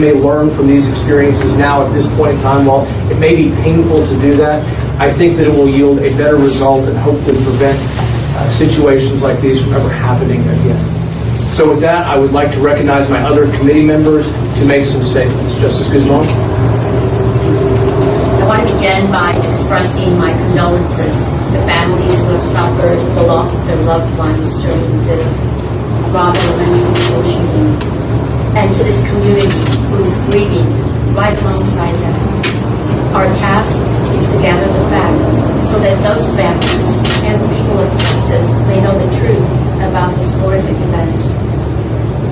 may learn from these experiences now at this point in time. While it may be painful to do that, I think that it will yield a better result and hopefully prevent situations like these from ever happening again. So with that, I would like to recognize my other committee members to make some statements. Justice Guzman. I want to begin by expressing my condolences to the families who have suffered the loss of their loved ones during the Robb Elementary School shooting, and to this community who is grieving right alongside them. Our task is to gather the facts so that those families and the people of Texas may know the truth about this horrific event.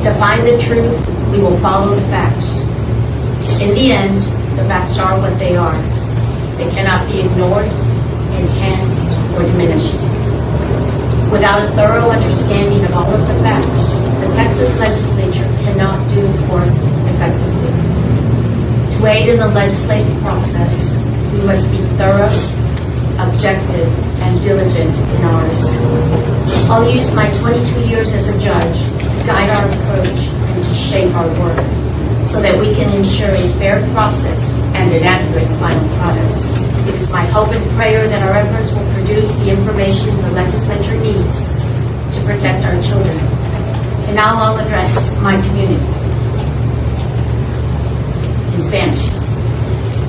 To find the truth, we will follow the facts. In the end, the facts are what they are. They cannot be ignored, enhanced, or diminished. Without a thorough understanding of all of the facts, the Texas legislature cannot do its work effectively. To aid in the legislative process, we must be thorough, objective, and diligent in ours. I'll use my 22 years as a judge to guide our approach and to shape our work so that we can ensure a fair process and an accurate final product. It is my hope and prayer that our efforts will produce the information the legislature needs to protect our children. And now I'll address my community in Spanish.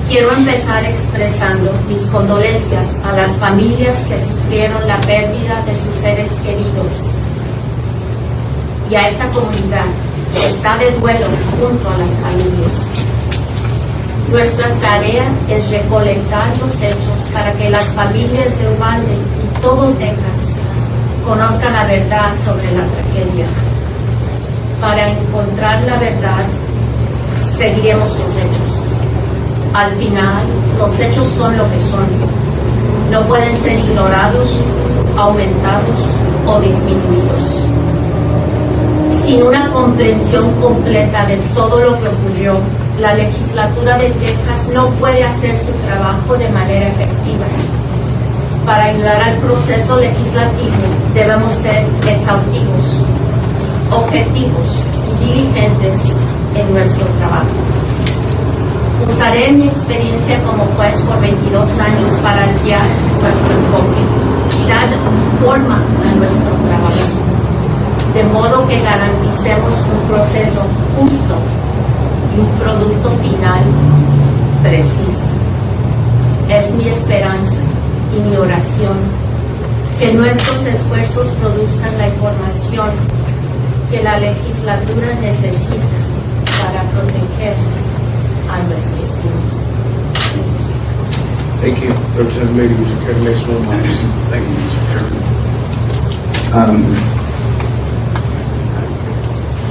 Quiero empezar expresando mis condolencias a las familias que sufrieron la pérdida de sus seres queridos y a esta comunidad que está de duelo junto a las familias. Nuestra tarea es recolectar los hechos para que las familias de Uvalde y todo Texas conozcan la verdad sobre la tragedia. Para encontrar la verdad, seguiremos los hechos. Al final, los hechos son lo que son. No pueden ser ignorados, aumentados o disminuidos. Sin una comprensión completa de todo lo que ocurrió, la legislatura de Texas no puede hacer su trabajo de manera efectiva. Para ayudar al proceso legislativo, debemos ser exhaustivos, objetivos y diligentes en nuestro trabajo. Usaré mi experiencia como juez por 22 años para guiar nuestro enfoque y dar forma a nuestro trabajo, de modo que garanticemos un proceso justo y un producto final preciso. Es mi esperanza y mi oración que nuestros esfuerzos produzcan la información que la legislatura necesita para proteger a nuestros niños. Thank you. Representative Moody, would you care to make some remarks? Thank you, Mr. Chairman.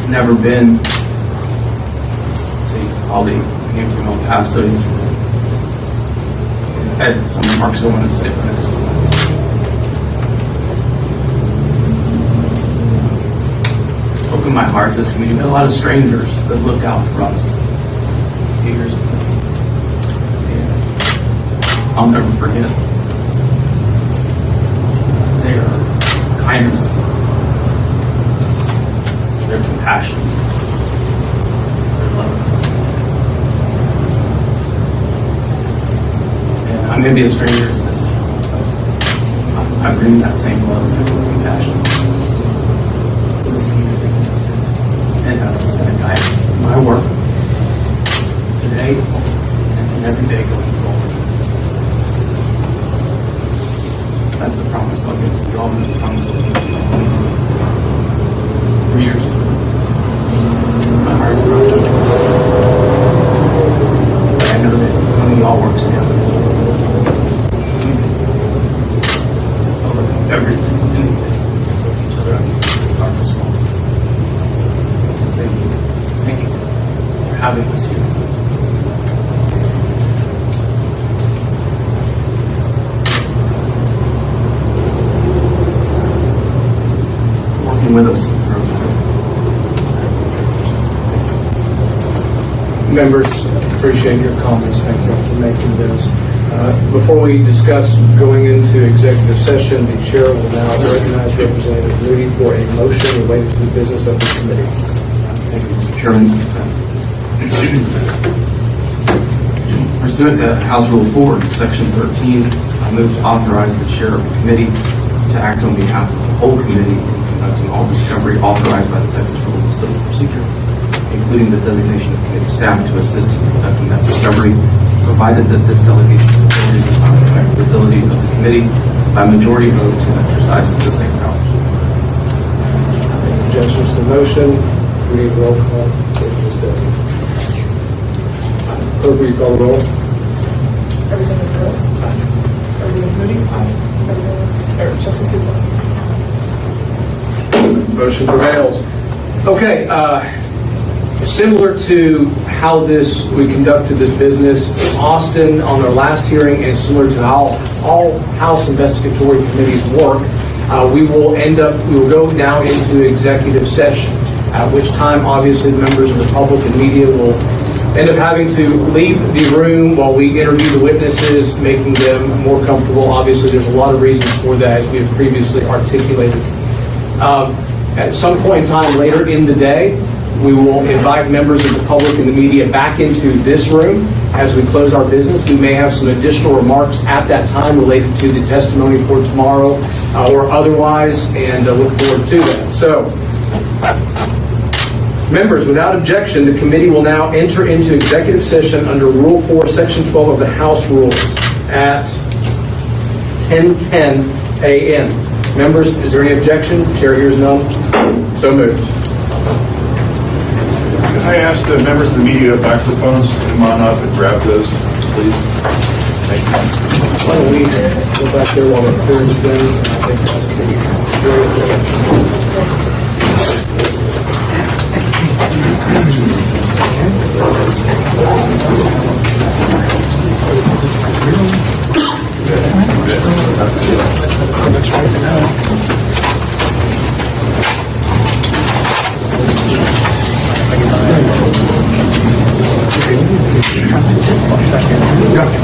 Never been to Uvalde. I came from El Paso. I had some remarks I wanted to say, but I just wanted to open my heart to this community. We had a lot of strangers that looked out for us a few years ago. And I'll never forget their kindness, their compassion, their love. And I may be a stranger to this, but I bring that same love and compassion to this community. And that's going to guide my work today and every day going forward. That's the promise I'll give to you all. That's the promise I'll give to you all. 3 years ago, my heart is broken. But I know that when we all work together, we can overcome everything, anything, with each other in darkest moments. So thank you. Thank you for having us here. With us. Members, appreciate your comments. Thank you for making those. Before we discuss going into executive session, the chair will now recognize Representative Moody for a motion related to the business of the committee. Thank you, Mr. Chairman. Pursuant to House Rule 4, Section 13, I move to authorize the chair of the committee to act on behalf of the whole committee in conducting all discovery authorized by the Texas Rules of Civil Procedure, including the designation of committee staff to assist in conducting that discovery, provided that this delegation of authority does not affect the ability of the committee by majority vote to exercise the same powers. Objections to the motion? We need roll call. Clerk, will you call the roll? Representative Gross. Representative Moody. Justice Guzman. Motion prevails. Okay, similar to how we conducted this business in Austin on their last hearing, and similar to how all House investigatory committees work, we will go now into executive session, at which time, obviously, the members of the public and media will end up having to leave the room while we interview the witnesses, making them more comfortable. Obviously, there's a lot of reasons for that, as we have previously articulated. At some point in time later in the day, we will invite members of the public and the media back into this room as we close our business. We may have some additional remarks at that time related to the testimony for tomorrow or otherwise, and look forward to that. So, members, without objection, the committee will now enter into executive session under Rule 4, Section 12 of the House Rules at 10:10 a.m. Members, is there any objection? Chair hears none. So moved. Can I ask the members of the media microphones to come on up and grab those, please? Thank you. Why don't we go back there while we're clearing the thing? I think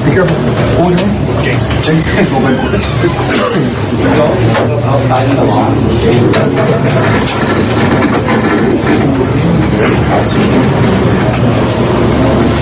Be careful. James.